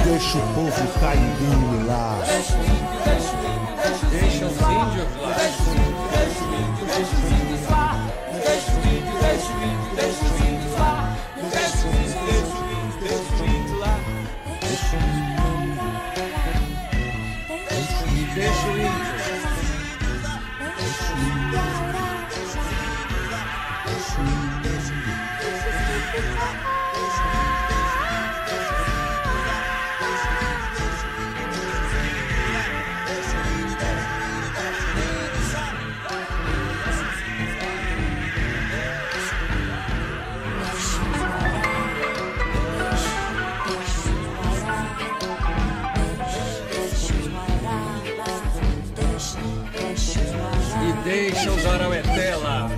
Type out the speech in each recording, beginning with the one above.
Deixa o povo caindo lá. Deixa os índios lá. Deixa os índios lá. Deixa os índios, deixa os índios, deixa os índios lá. Deixa os índios, deixa os índios, deixa os índios lá. Deixa o índio. E deixa os araueté lá.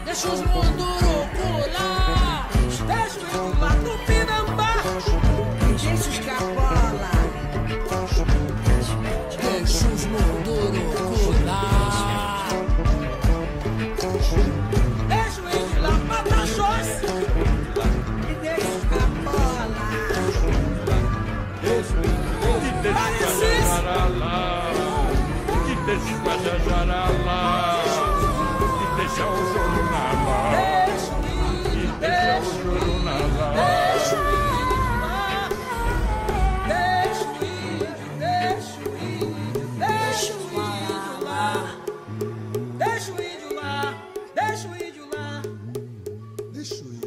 Deixa os mundurucus lá, deixa o índio lá no Pinambá, deixa os capola, deixa os mundurucus lá, deixa o índio lá pra Tapajós, e deixa os capola, Deixa o índio, deixa o Guajajara lá, que deixa o Guajajara lá. Deixa o Joruná lá. Deixa o índio, deixa o Joruná lá. Deixa o índio lá. Deixa o índio, deixa o índio, deixa o índio lá. Deixa o índio lá, deixa o índio lá. Deixa o índio.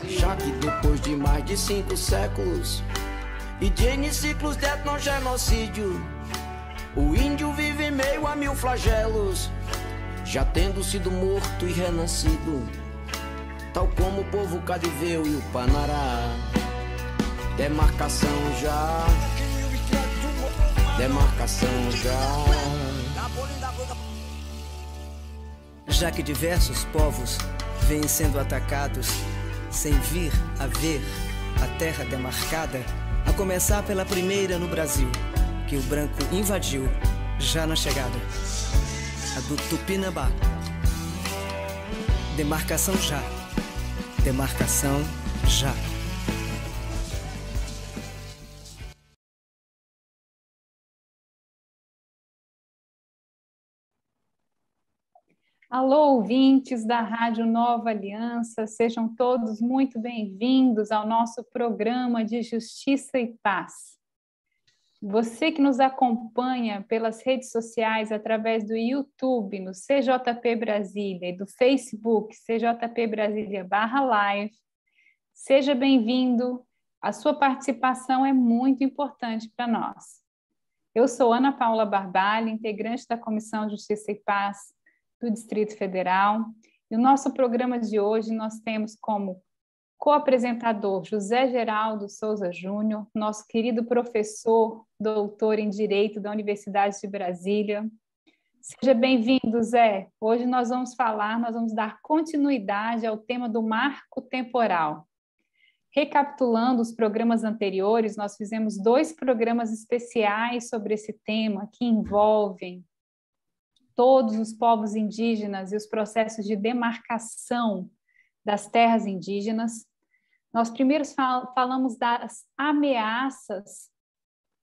Já que depois de mais de 5 séculos e de N ciclos de etnogenocídio, o índio vive em meio a 1000 flagelos. já tendo sido morto e renascido, tal como o povo Cadiveu e o Panará. Demarcação já, demarcação já. Já que diversos povos vêm sendo atacados sem vir a ver a terra demarcada, a começar pela primeira no Brasil, que o branco invadiu já na chegada, a do Tupinambá. Demarcação já, demarcação já. Alô, ouvintes da Rádio Nova Aliança, sejam todos muito bem-vindos ao nosso programa de Justiça e Paz. Você que nos acompanha pelas redes sociais, através do YouTube, no CJP Brasília, e do Facebook, CJP Brasília/Live, seja bem-vindo. A sua participação é muito importante para nós. Eu sou Ana Paula Barbalho, integrante da Comissão Justiça e Paz do Distrito Federal. E o nosso programa de hoje nós temos como co-apresentador José Geraldo Souza Júnior, nosso querido professor, doutor em Direito da Universidade de Brasília. Seja bem-vindo, Zé. Hoje nós vamos dar continuidade ao tema do marco temporal. Recapitulando os programas anteriores, nós fizemos 2 programas especiais sobre esse tema que envolvem todos os povos indígenas e os processos de demarcação das terras indígenas. Nós primeiro falamos das ameaças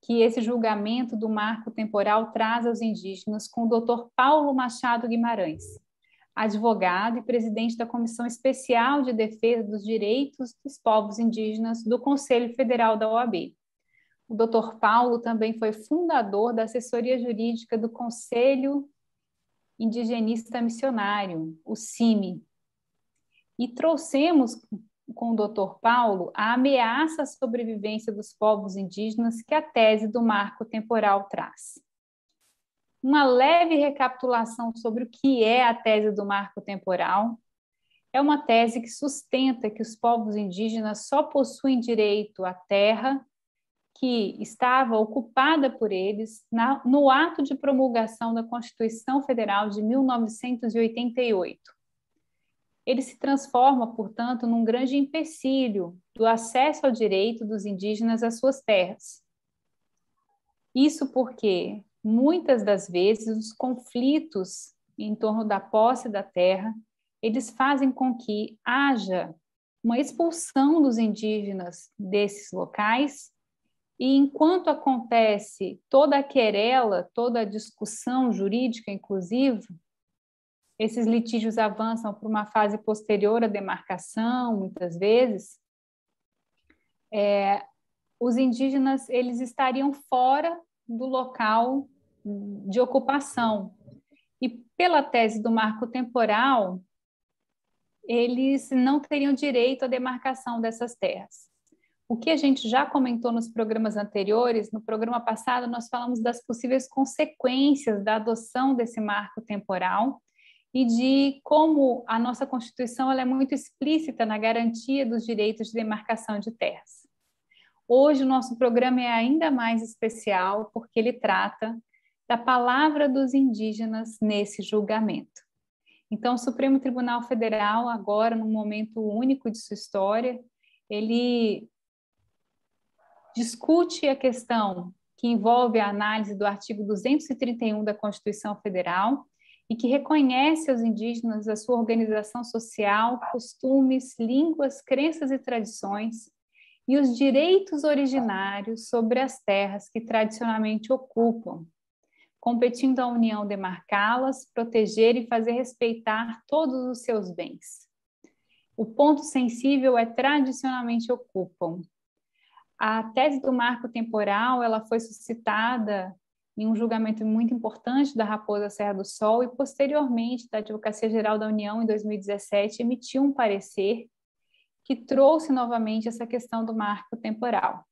que esse julgamento do marco temporal traz aos indígenas com o Dr. Paulo Machado Guimarães, advogado e presidente da Comissão Especial de Defesa dos Direitos dos Povos Indígenas do Conselho Federal da OAB. O Dr. Paulo também foi fundador da assessoria jurídica do Conselho Indigenista Missionário, o CIMI. E trouxemos com o Dr. Paulo a ameaça à sobrevivência dos povos indígenas que a tese do marco temporal traz. Uma leve recapitulação sobre o que é a tese do marco temporal. É uma tese que sustenta que os povos indígenas só possuem direito à terra que estava ocupada por eles no ato de promulgação da Constituição Federal de 1988. Ele se transforma, portanto, num grande empecilho do acesso ao direito dos indígenas às suas terras. Isso porque, muitas das vezes, os conflitos em torno da posse da terra, eles fazem com que haja uma expulsão dos indígenas desses locais. E enquanto acontece toda a querela, toda a discussão jurídica, inclusive, esses litígios avançam para uma fase posterior à demarcação, muitas vezes, os indígenas eles estariam fora do local de ocupação. E pela tese do marco temporal, eles não teriam direito à demarcação dessas terras. O que a gente já comentou nos programas anteriores, no programa passado nós falamos das possíveis consequências da adoção desse marco temporal e de como a nossa Constituição ela é muito explícita na garantia dos direitos de demarcação de terras. Hoje o nosso programa é ainda mais especial porque ele trata da palavra dos indígenas nesse julgamento. Então, o Supremo Tribunal Federal, agora, num momento único de sua história, ele discute a questão que envolve a análise do artigo 231 da Constituição Federal e que reconhece aos indígenas a sua organização social, costumes, línguas, crenças e tradições e os direitos originários sobre as terras que tradicionalmente ocupam, competindo à União demarcá-las, proteger e fazer respeitar todos os seus bens. O ponto sensível é tradicionalmente ocupam. A tese do marco temporal ela foi suscitada em um julgamento muito importante da Raposa Serra do Sol e, posteriormente, da Advocacia Geral da União, em 2017, emitiu um parecer que trouxe novamente essa questão do marco temporal.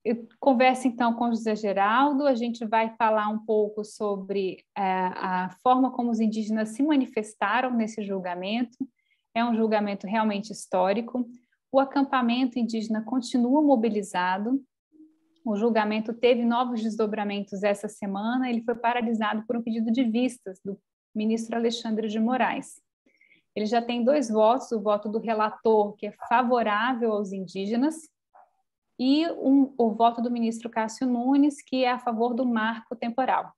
Eu converso, então, com o José Geraldo. A gente vai falar um pouco sobre a forma como os indígenas se manifestaram nesse julgamento. É um julgamento realmente histórico. O acampamento indígena continua mobilizado. O julgamento teve novos desdobramentos essa semana. Ele foi paralisado por um pedido de vistas do ministro Alexandre de Moraes. Ele já tem 2 votos, o voto do relator, que é favorável aos indígenas, e o voto do ministro Cássio Nunes, que é a favor do marco temporal.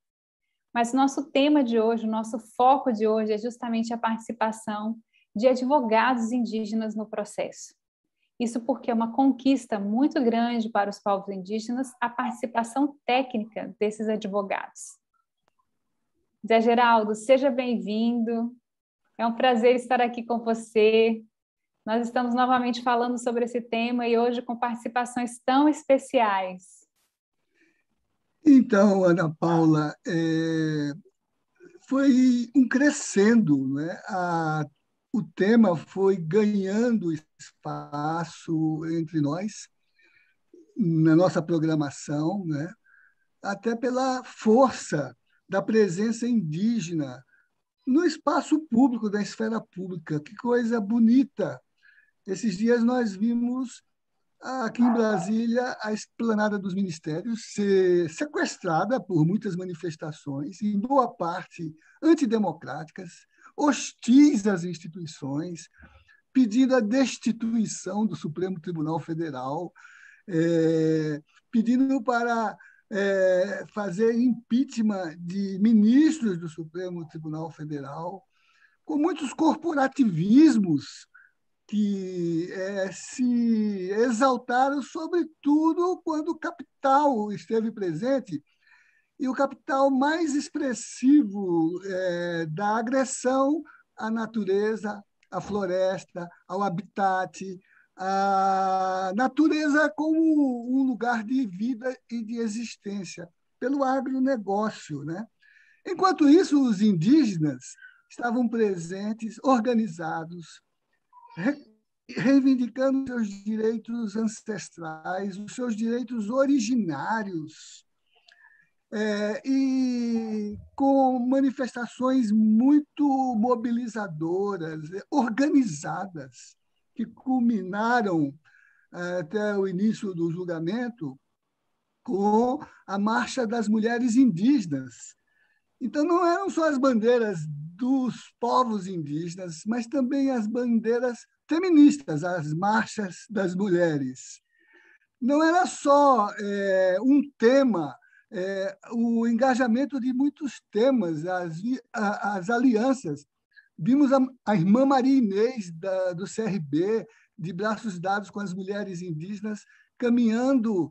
Mas nosso tema de hoje, o nosso foco de hoje é justamente a participação de advogados indígenas no processo. Isso porque é uma conquista muito grande para os povos indígenas a participação técnica desses advogados. Zé Geraldo, seja bem-vindo. É um prazer estar aqui com você. Nós estamos novamente falando sobre esse tema e hoje com participações tão especiais. Então, Ana Paula, foi um crescendo, né? O tema foi ganhando espaço entre nós, na nossa programação, né? Até pela força da presença indígena no espaço público, da esfera pública. Que coisa bonita! Esses dias nós vimos aqui em Brasília a esplanada dos ministérios ser sequestrada por muitas manifestações, em boa parte antidemocráticas, hostis às instituições, pedindo a destituição do Supremo Tribunal Federal, pedindo para fazer impeachment de ministros do Supremo Tribunal Federal, com muitos corporativismos que se exaltaram, sobretudo quando o capital esteve presente, e o capital mais expressivo da agressão à natureza, à floresta, ao habitat, à natureza como um lugar de vida e de existência, pelo agronegócio, né? Enquanto isso, os indígenas estavam presentes, organizados, reivindicando seus direitos ancestrais, os seus direitos originários, e com manifestações muito mobilizadoras, organizadas, que culminaram até o início do julgamento com a Marcha das Mulheres Indígenas. Então, não eram só as bandeiras dos povos indígenas, mas também as bandeiras feministas, as marchas das mulheres. Não era só um tema, o engajamento de muitos temas, as alianças. Vimos a irmã Maria Inês, do CRB, de braços dados com as mulheres indígenas, caminhando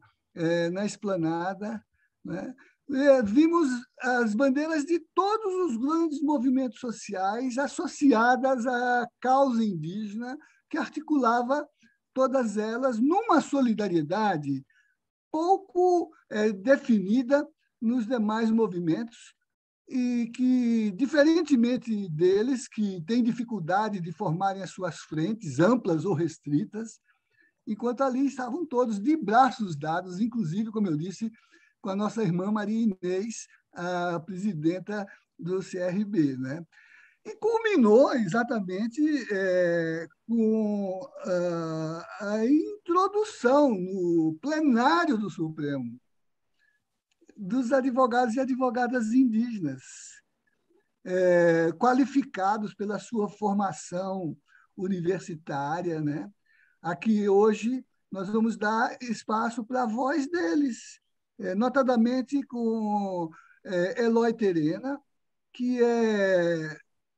na esplanada, né? Vimos as bandeiras de todos os grandes movimentos sociais associadas à causa indígena, que articulava todas elas numa solidariedade pouco definida nos demais movimentos, e que, diferentemente deles, que têm dificuldade de formarem as suas frentes, amplas ou restritas, enquanto ali estavam todos de braços dados, inclusive, como eu disse, com a nossa irmã Maria Inês, a presidenta do CRB, né? E culminou exatamente com a introdução no plenário do Supremo dos advogados e advogadas indígenas, qualificados pela sua formação universitária, né? Aqui hoje nós vamos dar espaço para a voz deles, notadamente com Eloy Terena, que é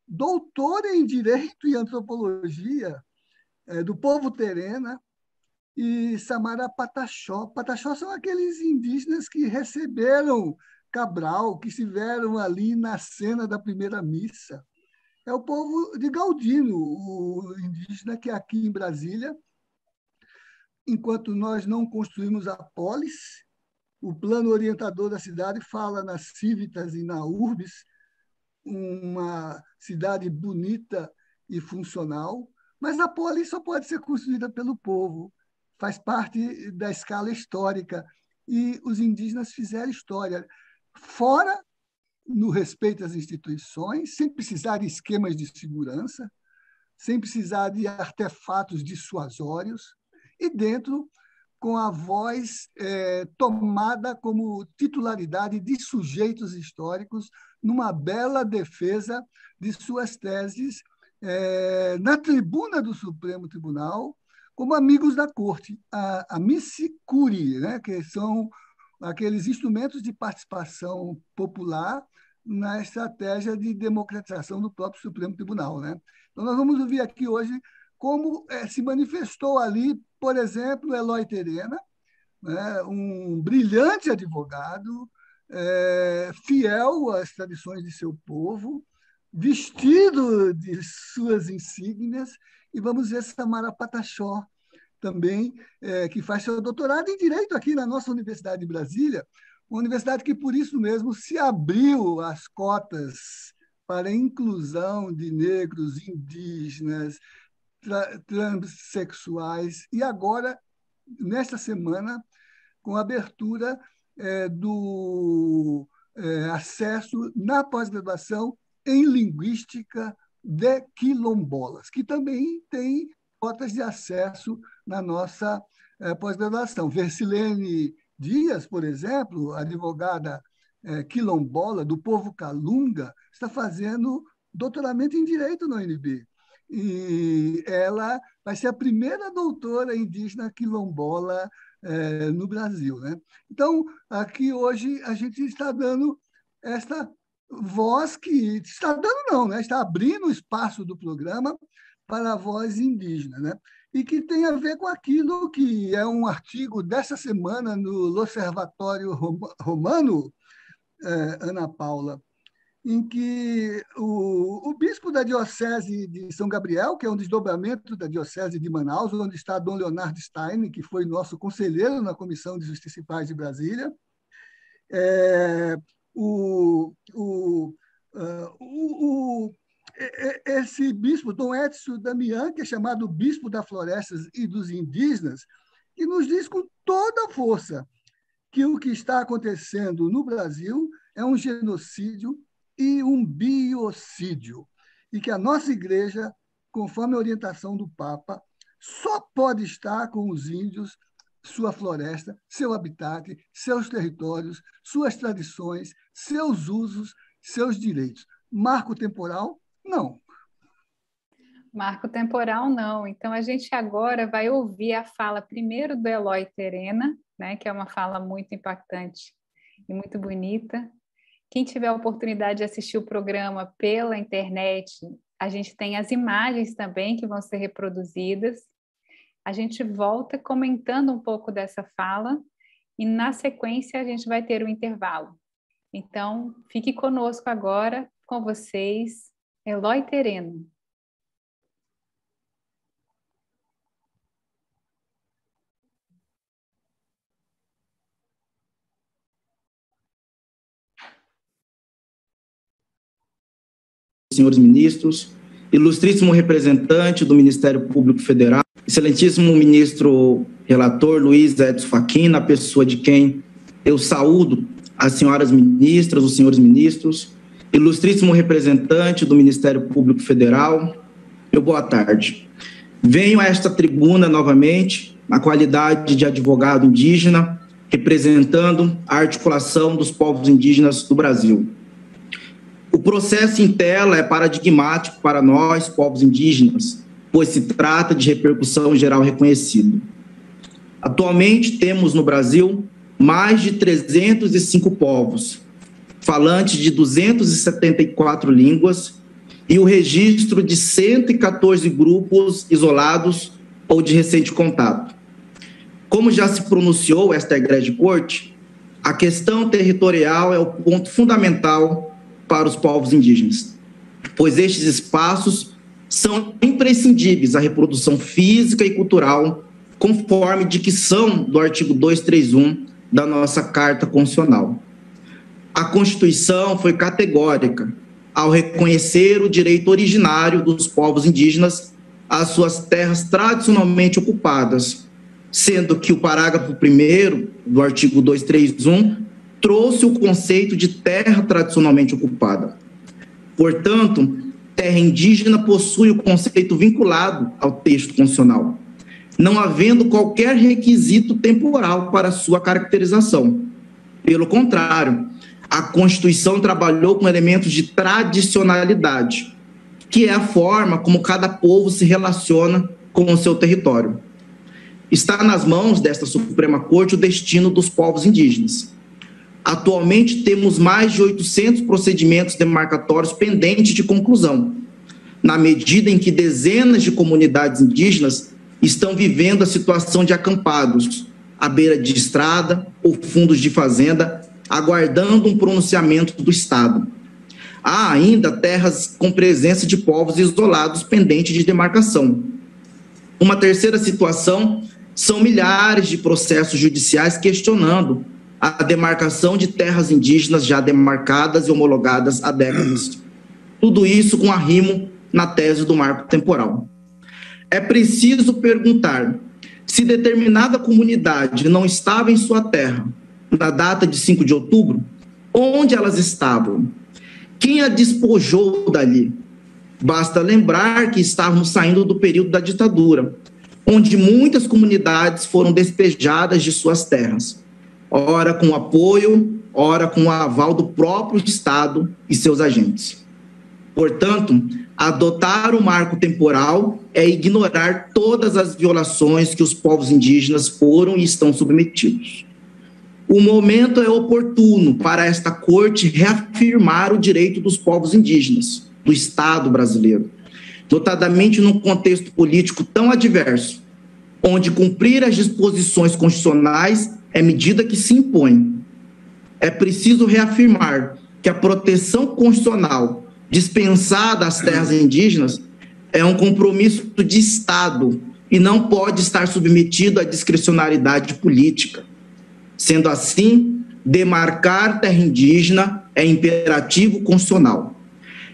doutora em Direito e Antropologia do povo Terena, e Samara Pataxó. Pataxó são aqueles indígenas que receberam Cabral, que estiveram ali na cena da primeira missa. É o povo de Galdino, o indígena que aqui em Brasília, enquanto nós não construímos a polis, o plano orientador da cidade fala nas Cívitas e na Urbis, uma cidade bonita e funcional, mas a polis só pode ser construída pelo povo, faz parte da escala histórica e os indígenas fizeram história, fora no respeito às instituições, sem precisar de esquemas de segurança, sem precisar de artefatos dissuasórios, e dentro com a voz tomada como titularidade de sujeitos históricos, numa bela defesa de suas teses na tribuna do Supremo Tribunal, como amigos da corte, a Missicuri, né, que são aqueles instrumentos de participação popular na estratégia de democratização do próprio Supremo Tribunal, né? Então, nós vamos ouvir aqui hoje como se manifestou ali, por exemplo, Eloy Terena, né, um brilhante advogado, fiel às tradições de seu povo, vestido de suas insígnias, e vamos ver Samara Pataxó, também, que faz seu doutorado em Direito aqui na nossa Universidade de Brasília, uma universidade que, por isso mesmo, se abriu às cotas para a inclusão de negros, indígenas, transexuais, e agora, nesta semana, com a abertura do acesso na pós-graduação em Linguística de Quilombolas, que também tem cotas de acesso na nossa pós-graduação. Versilene Dias, por exemplo, advogada quilombola do povo Calunga, está fazendo doutoramento em Direito na UNB. E ela vai ser a primeira doutora indígena quilombola no Brasil, né? Então, aqui hoje a gente está dando esta voz que está dando não, né? Está abrindo o espaço do programa para a voz indígena, né? E que tem a ver com aquilo que é um artigo dessa semana no L'Osservatório Romano, Ana Paula, em que o bispo da Diocese de São Gabriel, que é um desdobramento da Diocese de Manaus, onde está Dom Leonardo Stein, que foi nosso conselheiro na Comissão de Justiça e Paz de Brasília, esse bispo, Dom Edson Damião, que é chamado bispo das florestas e dos indígenas, que nos diz com toda a força que o que está acontecendo no Brasil é um genocídio e um biocídio, e que a nossa igreja, conforme a orientação do Papa, só pode estar com os índios, sua floresta, seu habitat, seus territórios, suas tradições, seus usos, seus direitos. Marco temporal? Não. Marco temporal, não. Então, a gente agora vai ouvir a fala primeiro do Eloy Terena, né, que é uma fala muito impactante e muito bonita. Quem tiver a oportunidade de assistir o programa pela internet, a gente tem as imagens também que vão ser reproduzidas. A gente volta comentando um pouco dessa fala e, na sequência, a gente vai ter um intervalo. Então, fique conosco agora, com vocês, Eloy Terena. Senhores ministros, ilustríssimo representante do Ministério Público Federal, excelentíssimo ministro relator Luiz Edson Fachin, na pessoa de quem eu saúdo as senhoras ministras, os senhores ministros, ilustríssimo representante do Ministério Público Federal, meu boa tarde. Venho a esta tribuna novamente, na qualidade de advogado indígena, representando a articulação dos povos indígenas do Brasil. O processo em tela é paradigmático para nós, povos indígenas, pois se trata de repercussão geral reconhecida. Atualmente, temos no Brasil mais de 305 povos, falantes de 274 línguas e o registro de 114 grupos isolados ou de recente contato. Como já se pronunciou esta Egrégia Corte, a questão territorial é o ponto fundamental para os povos indígenas, pois estes espaços são imprescindíveis à reprodução física e cultural, conforme dicção do artigo 231 da nossa Carta Constitucional. A Constituição foi categórica ao reconhecer o direito originário dos povos indígenas às suas terras tradicionalmente ocupadas, sendo que o parágrafo 1º do artigo 231 trouxe o conceito de terra tradicionalmente ocupada. Portanto, terra indígena possui o conceito vinculado ao texto constitucional, não havendo qualquer requisito temporal para sua caracterização. Pelo contrário, a Constituição trabalhou com elementos de tradicionalidade, que é a forma como cada povo se relaciona com o seu território. Está nas mãos desta Suprema Corte o destino dos povos indígenas. Atualmente, temos mais de 800 procedimentos demarcatórios pendentes de conclusão, na medida em que dezenas de comunidades indígenas estão vivendo a situação de acampados, à beira de estrada ou fundos de fazenda, aguardando um pronunciamento do Estado. Há ainda terras com presença de povos isolados pendentes de demarcação. Uma terceira situação são milhares de processos judiciais questionando a demarcação de terras indígenas já demarcadas e homologadas há décadas. Tudo isso com arrimo na tese do marco temporal. É preciso perguntar se determinada comunidade não estava em sua terra na data de 5 de outubro, onde elas estavam? Quem a despojou dali? Basta lembrar que estávamos saindo do período da ditadura, onde muitas comunidades foram despejadas de suas terras, ora com apoio, ora com o aval do próprio Estado e seus agentes. Portanto, adotar o marco temporal é ignorar todas as violações que os povos indígenas foram e estão submetidos. O momento é oportuno para esta Corte reafirmar o direito dos povos indígenas, do Estado brasileiro, notadamente num contexto político tão adverso, onde cumprir as disposições constitucionais é medida que se impõe. É preciso reafirmar que a proteção constitucional dispensada às terras indígenas é um compromisso de Estado e não pode estar submetido à discricionariedade política. Sendo assim, demarcar terra indígena é imperativo constitucional.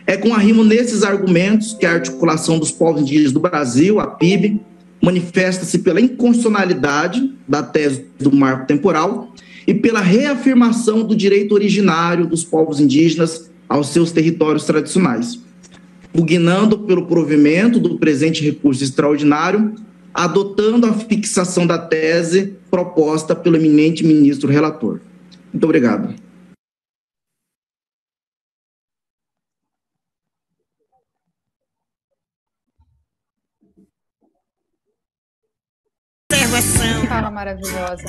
É com arrimo nesses argumentos que a Articulação dos Povos Indígenas do Brasil, a PIB, manifesta-se pela inconstitucionalidade da tese do marco temporal e pela reafirmação do direito originário dos povos indígenas aos seus territórios tradicionais, pugnando pelo provimento do presente recurso extraordinário, adotando a fixação da tese proposta pelo eminente ministro relator. Muito obrigado. Fala maravilhosa.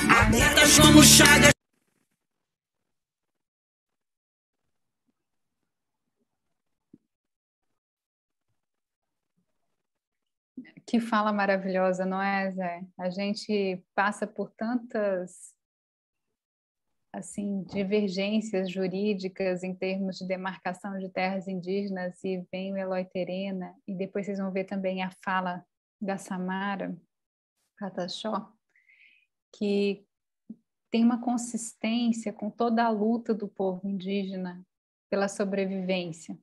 Que fala maravilhosa, não é, Zé? A gente passa por tantas assim divergências jurídicas em termos de demarcação de terras indígenas e vem o Eloy Terena e depois vocês vão ver também a fala da Samara Pataxó, que tem uma consistência com toda a luta do povo indígena pela sobrevivência.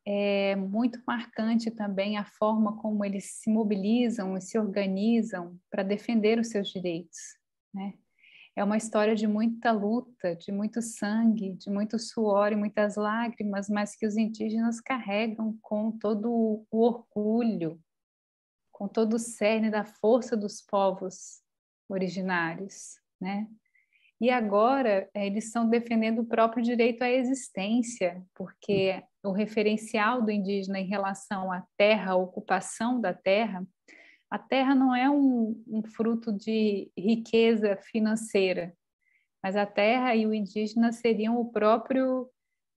É muito marcante também a forma como eles se mobilizam e se organizam para defender os seus direitos, né? É uma história de muita luta, de muito sangue, de muito suor e muitas lágrimas, mas que os indígenas carregam com todo o orgulho, com todo o cerne da força dos povos originários, né? E agora eles estão defendendo o próprio direito à existência, porque o referencial do indígena em relação à terra, à ocupação da terra, a terra não é um fruto de riqueza financeira, mas a terra e o indígena seriam o próprio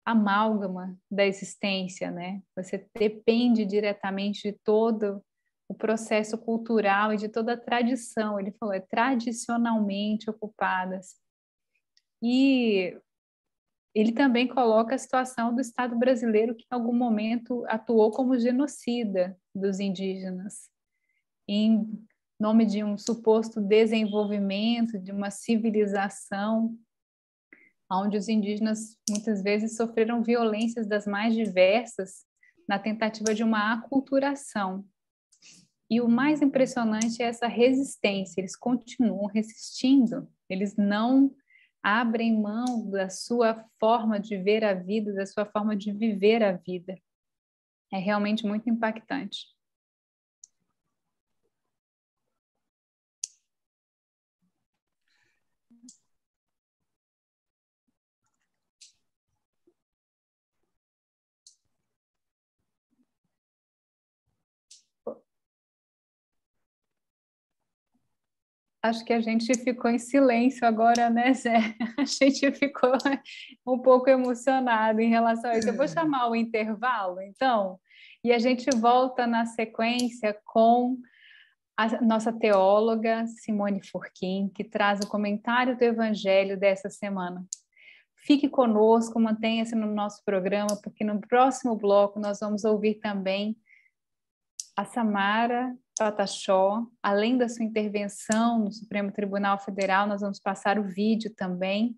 amálgama da existência, né? Você depende diretamente de todo o processo cultural e de toda a tradição. Ele falou, é tradicionalmente ocupadas. E ele também coloca a situação do Estado brasileiro, que em algum momento atuou como genocida dos indígenas, em nome de um suposto desenvolvimento, de uma civilização, onde os indígenas muitas vezes sofreram violências das mais diversas na tentativa de uma aculturação. E o mais impressionante é essa resistência, eles continuam resistindo, eles não abrem mão da sua forma de ver a vida, da sua forma de viver a vida. É realmente muito impactante. Acho que a gente ficou em silêncio agora, né, Zé? A gente ficou um pouco emocionado em relação a isso. Eu vou chamar o intervalo, então, e a gente volta na sequência com a nossa teóloga Simone Furquim, que traz o comentário do Evangelho dessa semana. Fique conosco, mantenha-se no nosso programa, porque no próximo bloco nós vamos ouvir também a Samara Patachó. Além da sua intervenção no Supremo Tribunal Federal, nós vamos passar o vídeo também,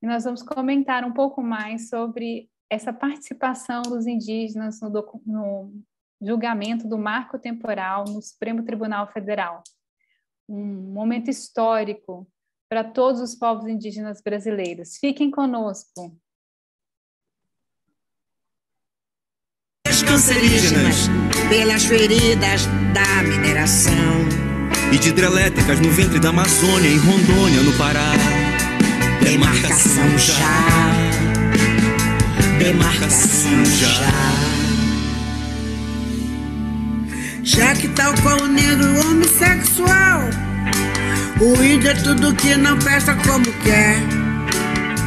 e nós vamos comentar um pouco mais sobre essa participação dos indígenas no julgamento do marco temporal no Supremo Tribunal Federal. Um momento histórico para todos os povos indígenas brasileiros. Fiquem conosco. Cancerígenas pelas feridas da mineração e de hidrelétricas no ventre da Amazônia, em Rondônia, no Pará. Demarcação já. Demarcação já. Já que tal qual o negro homossexual, o índio é tudo que não presta como quer.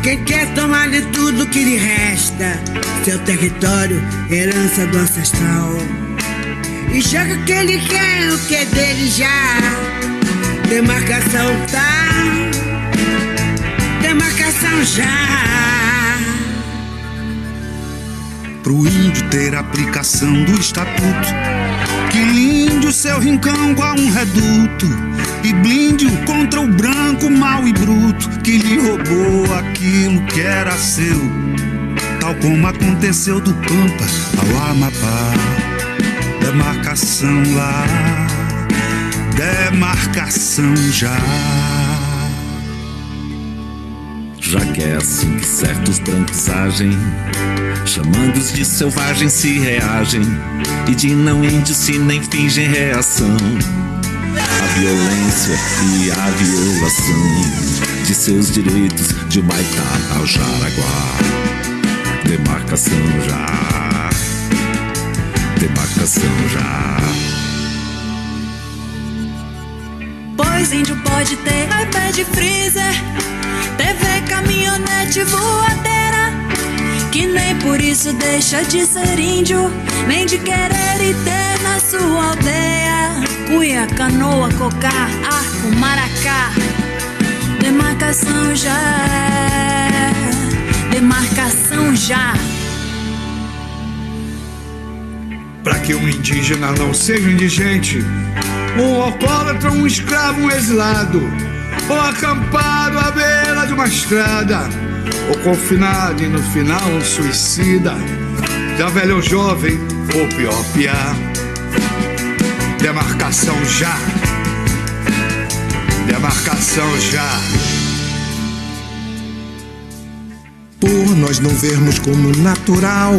Quem quer tomar de tudo que lhe resta, seu território, herança do ancestral. E joga o que ele quer, o que é dele já. Demarcação tá, demarcação já. Pro índio ter aplicação do estatuto, que linde o seu rincão com um reduto, e blinde-o contra o branco mau e bruto, que lhe roubou aquilo que era seu, tal como aconteceu do Pampa ao Amapá. Demarcação lá, demarcação já. Já que é assim que certos brancos agem, chamando-os de selvagens se reagem, e de não índios se nem fingem reação. A violência e a violação de seus direitos, de Humaitá ao Jaraguá. Demarcação já, demarcação já. Pois índio pode ter iPad freezer, TV, caminhonete, voadeira, que nem por isso deixa de ser índio, nem de querer e ter na sua aldeia. Cuia, canoa, cocar, arco, maracá. Demarcação já é, demarcação já. Para que um indígena não seja indigente, um alcoólatra, um escravo, um exilado, ou acampado à beira de uma estrada, ou confinado e no final um suicida, já velho ou jovem, ou pior, piar. Demarcação já. Demarcação já. Por nós não vermos como natural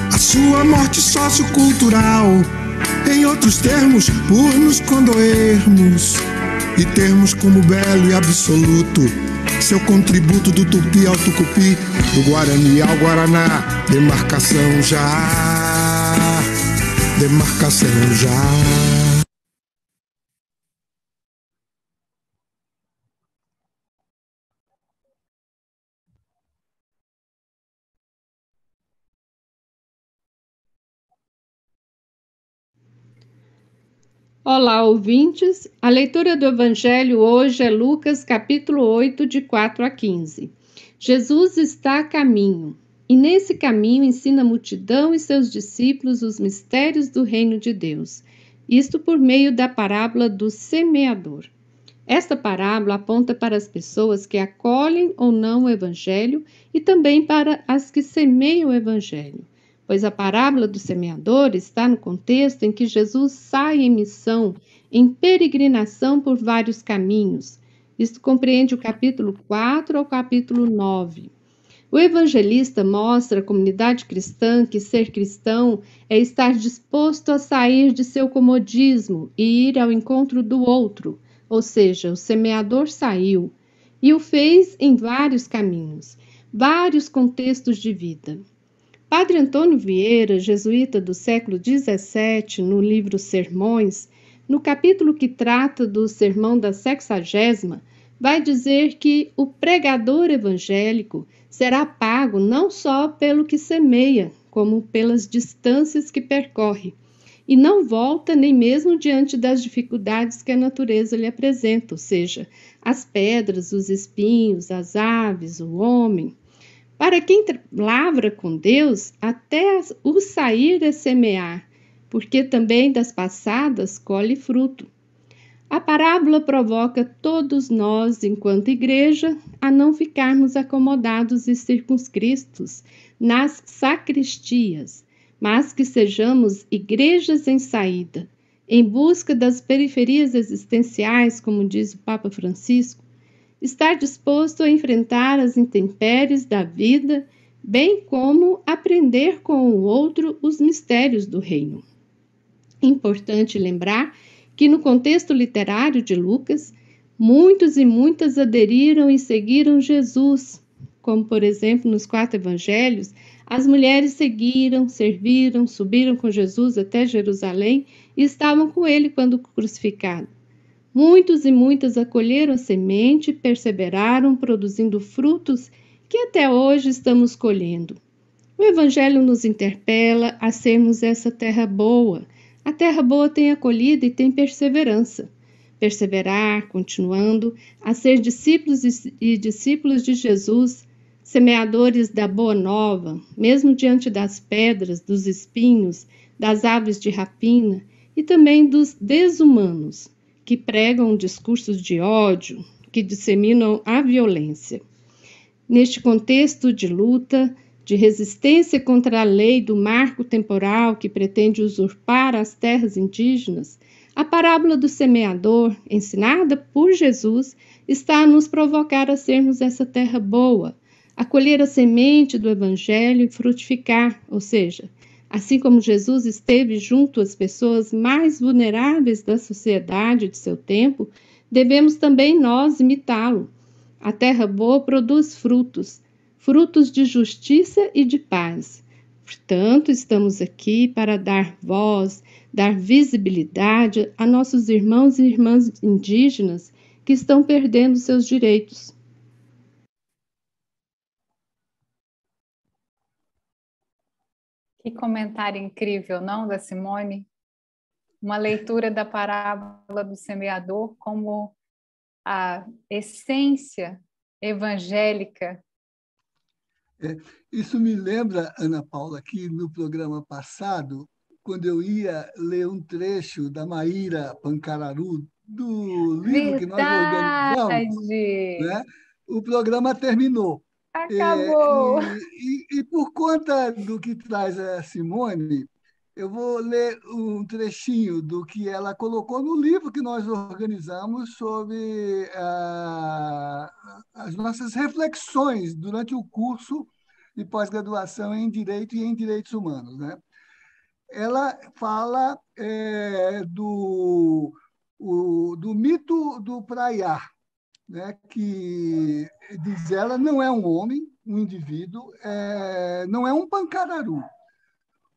a sua morte sociocultural, em outros termos, por nos condoermos e termos como belo e absoluto seu contributo do tupi ao tucupi, do guarani ao guaraná. Demarcação já, demarcação já. Olá, ouvintes. A leitura do Evangelho hoje é Lucas, capítulo 8, de 4 a 15. Jesus está a caminho, e nesse caminho ensina a multidão e seus discípulos os mistérios do reino de Deus, isto por meio da parábola do semeador. Esta parábola aponta para as pessoas que acolhem ou não o Evangelho e também para as que semeiam o Evangelho, pois a parábola do semeador está no contexto em que Jesus sai em missão, em peregrinação por vários caminhos. Isto compreende o capítulo 4 ao capítulo 9. O evangelista mostra à comunidade cristã que ser cristão é estar disposto a sair de seu comodismo e ir ao encontro do outro, ou seja, o semeador saiu e o fez em vários caminhos, vários contextos de vida. Padre Antônio Vieira, jesuíta do século XVII, no livro Sermões, no capítulo que trata do sermão da 60ª, vai dizer que o pregador evangélico será pago não só pelo que semeia, como pelas distâncias que percorre, e não volta nem mesmo diante das dificuldades que a natureza lhe apresenta, ou seja, as pedras, os espinhos, as aves, o homem. Para quem lavra com Deus, até o sair é semear, porque também das passadas colhe fruto. A parábola provoca todos nós, enquanto igreja, a não ficarmos acomodados e circunscritos nas sacristias, mas que sejamos igrejas em saída, em busca das periferias existenciais, como diz o Papa Francisco, estar disposto a enfrentar as intempéries da vida, bem como aprender com o outro os mistérios do reino. Importante lembrar que no contexto literário de Lucas, muitos e muitas aderiram e seguiram Jesus, como, por exemplo, nos 4 evangelhos, as mulheres seguiram, serviram, subiram com Jesus até Jerusalém e estavam com ele quando crucificado. Muitos e muitas acolheram a semente e perseveraram, produzindo frutos que até hoje estamos colhendo. O Evangelho nos interpela a sermos essa terra boa. A terra boa tem acolhida e tem perseverança. Perseverar, continuando, a ser discípulos e discípulos de Jesus, semeadores da boa nova, mesmo diante das pedras, dos espinhos, das aves de rapina e também dos desumanos, que pregam discursos de ódio, que disseminam a violência. Neste contexto de luta, de resistência contra a lei do marco temporal que pretende usurpar as terras indígenas, a parábola do semeador, ensinada por Jesus, está a nos provocar a sermos essa terra boa, a colher a semente do Evangelho e frutificar, ou seja, assim como Jesus esteve junto às pessoas mais vulneráveis da sociedade de seu tempo, devemos também nós imitá-lo. A terra boa produz frutos, frutos de justiça e de paz. Portanto, estamos aqui para dar voz, dar visibilidade a nossos irmãos e irmãs indígenas que estão perdendo seus direitos. Que comentário incrível, não, da Simone? Uma leitura da parábola do semeador como a essência evangélica. Isso me lembra, Ana Paula, que no programa passado, quando eu ia ler um trecho da Maíra Pancararu, do livro que nós organizamos, né? O programa terminou. Acabou! E por conta do que traz a Simone, eu vou ler um trechinho do que ela colocou no livro que nós organizamos sobre as nossas reflexões durante o curso de pós-graduação em Direito e em Direitos Humanos, né? Ela fala do mito do Praiá, né, que, diz ela, não é um homem, um indivíduo, não é um pancararu.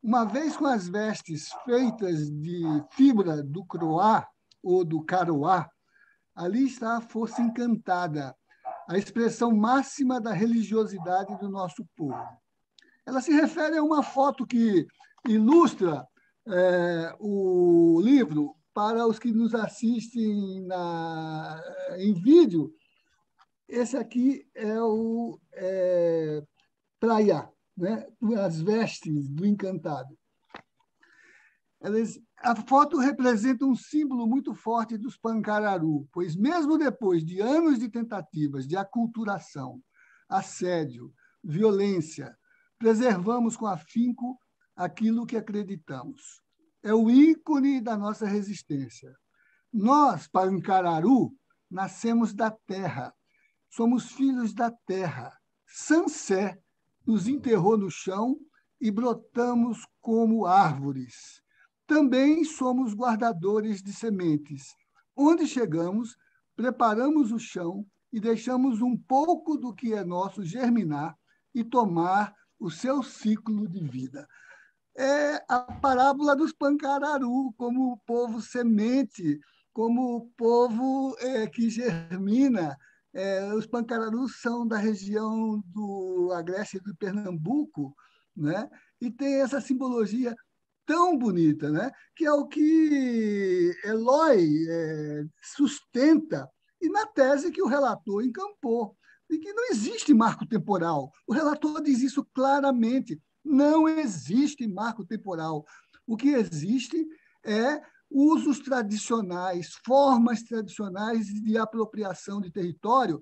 Uma vez com as vestes feitas de fibra do croá ou do caroá, ali está a força encantada, a expressão máxima da religiosidade do nosso povo. Ela se refere a uma foto que ilustra o livro. Para os que nos assistem em vídeo, esse aqui é o Praiá, né? As vestes do encantado. A foto representa um símbolo muito forte dos pancararu, pois mesmo depois de anos de tentativas de aculturação, assédio, violência, preservamos com afinco aquilo que acreditamos. É o ícone da nossa resistência. Nós, Pancararu, nascemos da terra, somos filhos da terra. Sansé nos enterrou no chão e brotamos como árvores. Também somos guardadores de sementes. Onde chegamos, preparamos o chão e deixamos um pouco do que é nosso germinar e tomar o seu ciclo de vida. É a parábola dos Pancararu, como o povo semente, como o povo que germina. Os Pancararus são da região do Agreste do Pernambuco, né? E tem essa simbologia tão bonita, né? Que é o que Eloy sustenta, e na tese que o relator encampou, e que não existe marco temporal. O relator diz isso claramente, não existe marco temporal. O que existe é usos tradicionais, formas tradicionais de apropriação de território,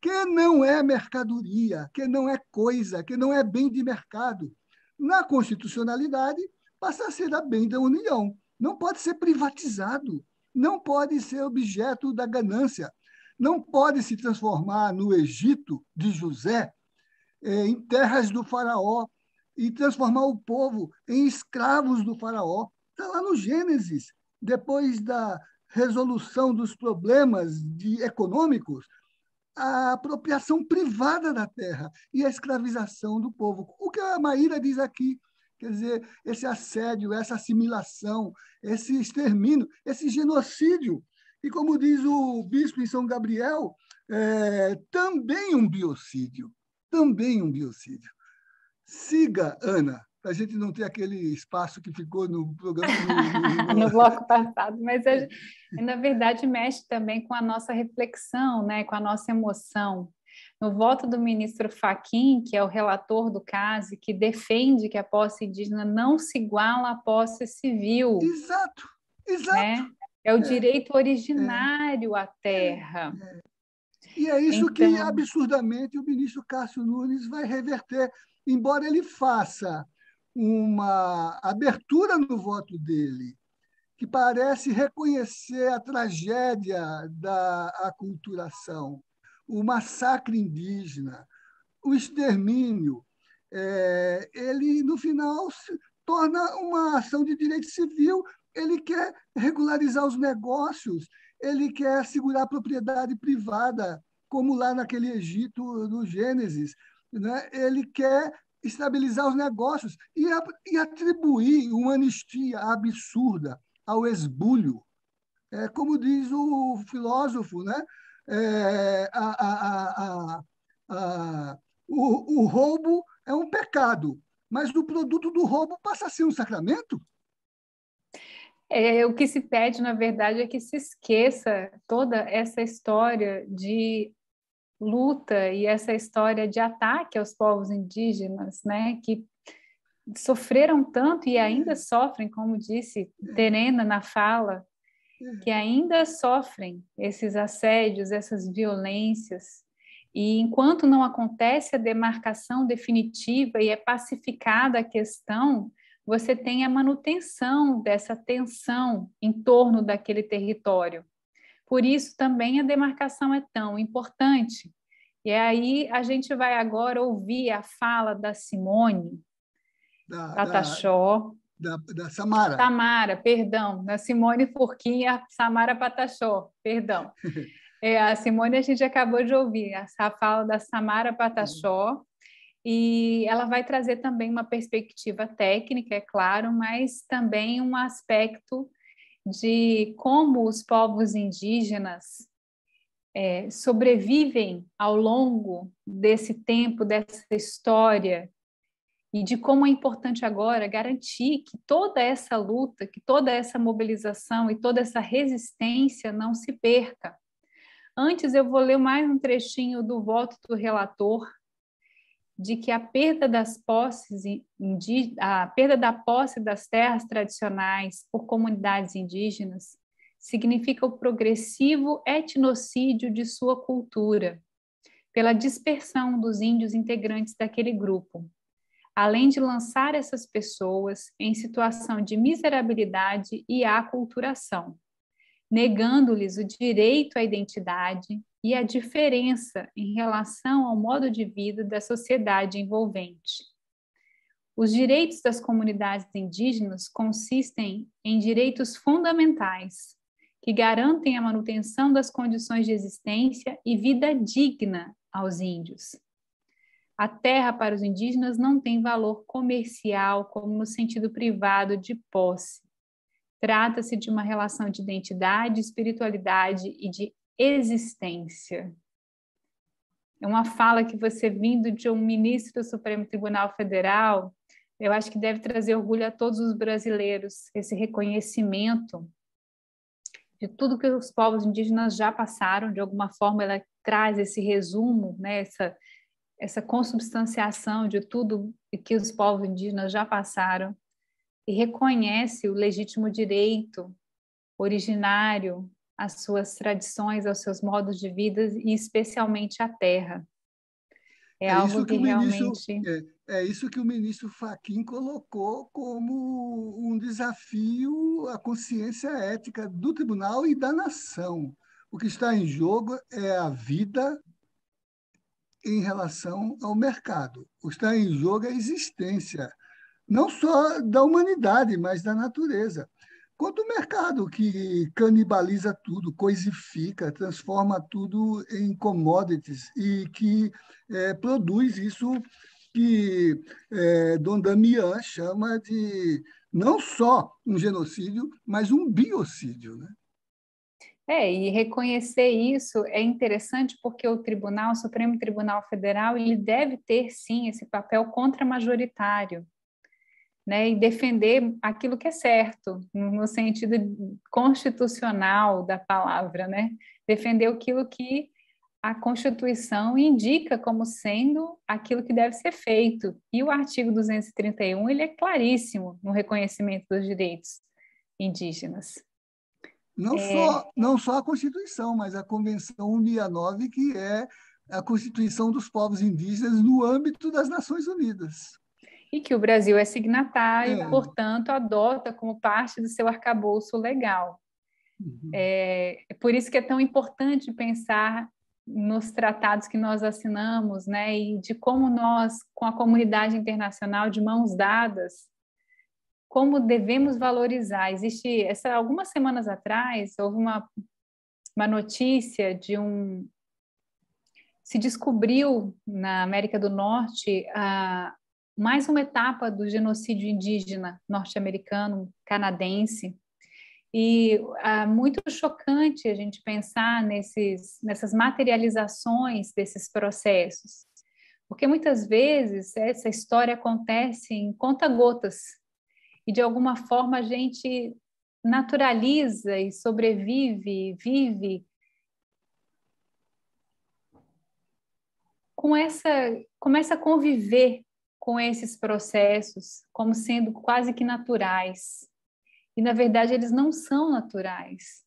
que não é mercadoria, que não é coisa, que não é bem de mercado. Na constitucionalidade, passa a ser a bem da União. Não pode ser privatizado, não pode ser objeto da ganância, não pode se transformar no Egito de José, em terras do faraó, e transformar o povo em escravos do faraó. Está lá no Gênesis, depois da resolução dos problemas econômicos, a apropriação privada da terra e a escravização do povo. O que a Maíra diz aqui, quer dizer, esse assédio, essa assimilação, esse extermínio, esse genocídio. E, como diz o bispo em São Gabriel, também um biocídio. Também um biocídio. Siga, Ana, para a gente não ter aquele espaço que ficou no programa. No bloco passado, mas na verdade mexe também com a nossa reflexão, né? Com a nossa emoção. No voto do ministro Fachin, que é o relator do caso, que defende que a posse indígena não se iguala à posse civil. Exato, exato. Né? É o direito originário à terra. E é isso que, absurdamente, o ministro Cássio Nunes vai reverter, embora ele faça uma abertura no voto dele, que parece reconhecer a tragédia da aculturação, o massacre indígena, o extermínio. Ele, no final, se torna uma ação de direito civil. Ele quer regularizar os negócios, ele quer segurar a propriedade privada, como lá naquele Egito do Gênesis, né? Ele quer estabilizar os negócios e atribuir uma anistia absurda ao esbulho. Como diz o filósofo, né? O roubo é um pecado, mas o produto do roubo passa a ser um sacramento? O que se pede, na verdade, é que se esqueça toda essa história de luta e essa história de ataque aos povos indígenas, né, que sofreram tanto e ainda sofrem, como disse Terena na fala, que ainda sofrem esses assédios, essas violências. E enquanto não acontece a demarcação definitiva e é pacificada a questão, você tem a manutenção dessa tensão em torno daquele território. Por isso também a demarcação é tão importante. E aí a gente vai agora ouvir a fala da Simone Pataxó. Da Samara. Samara, perdão. Da Simone Furquim e a Samara Pataxó, perdão. A Simone a gente acabou de ouvir, a fala da Samara Pataxó. E ela vai trazer também uma perspectiva técnica, é claro, mas também um aspecto de como os povos indígenas sobrevivem ao longo desse tempo, dessa história, e de como é importante agora garantir que toda essa luta, que toda essa mobilização e toda essa resistência não se perca. Antes, eu vou ler mais um trechinho do voto do relator, de que a perda da posse das terras tradicionais por comunidades indígenas significa o progressivo etnocídio de sua cultura, pela dispersão dos índios integrantes daquele grupo. além de lançar essas pessoas em situação de miserabilidade e aculturação, negando-lhes o direito à identidade e a diferença em relação ao modo de vida da sociedade envolvente. Os direitos das comunidades indígenas consistem em direitos fundamentais, que garantem a manutenção das condições de existência e vida digna aos índios. A terra para os indígenas não tem valor comercial, como no sentido privado de posse. Trata-se de uma relação de identidade, espiritualidade e de existência. É uma fala que você, vindo de um ministro do Supremo Tribunal Federal, eu acho que deve trazer orgulho a todos os brasileiros, esse reconhecimento de tudo que os povos indígenas já passaram. De alguma forma, ela traz esse resumo, né, essa consubstanciação de tudo que os povos indígenas já passaram e reconhece o legítimo direito originário às suas tradições, aos seus modos de vida e especialmente à terra. É algo que realmente... É isso que o ministro Fachin colocou como um desafio à consciência ética do tribunal e da nação. O que está em jogo é a vida em relação ao mercado. O que está em jogo é a existência, não só da humanidade, mas da natureza. Quanto o mercado, que canibaliza tudo, coisifica, transforma tudo em commodities e que produz isso que Dom Damian chama de não só um genocídio, mas um biocídio, né? E reconhecer isso é interessante porque o Supremo Tribunal Federal, ele deve ter, sim, esse papel contramajoritário, né, e defender aquilo que é certo, no sentido constitucional da palavra, né? Defender aquilo que a Constituição indica como sendo aquilo que deve ser feito. E o artigo 231, ele é claríssimo no reconhecimento dos direitos indígenas. Não só a Constituição, mas a Convenção 169, que é a Constituição dos Povos Indígenas no âmbito das Nações Unidas. E que o Brasil é signatário, portanto, adota como parte do seu arcabouço legal. É por isso que é tão importante pensar nos tratados que nós assinamos, né, e de como nós, com a comunidade internacional, de mãos dadas, como devemos valorizar. Algumas semanas atrás, houve uma notícia de se descobriu na América do Norte mais uma etapa do genocídio indígena norte-americano, canadense, e é muito chocante a gente pensar nessas materializações desses processos, porque muitas vezes essa história acontece em conta-gotas, e de alguma forma a gente naturaliza e sobrevive, vive começa a conviver com esses processos como sendo quase que naturais. E, na verdade, eles não são naturais.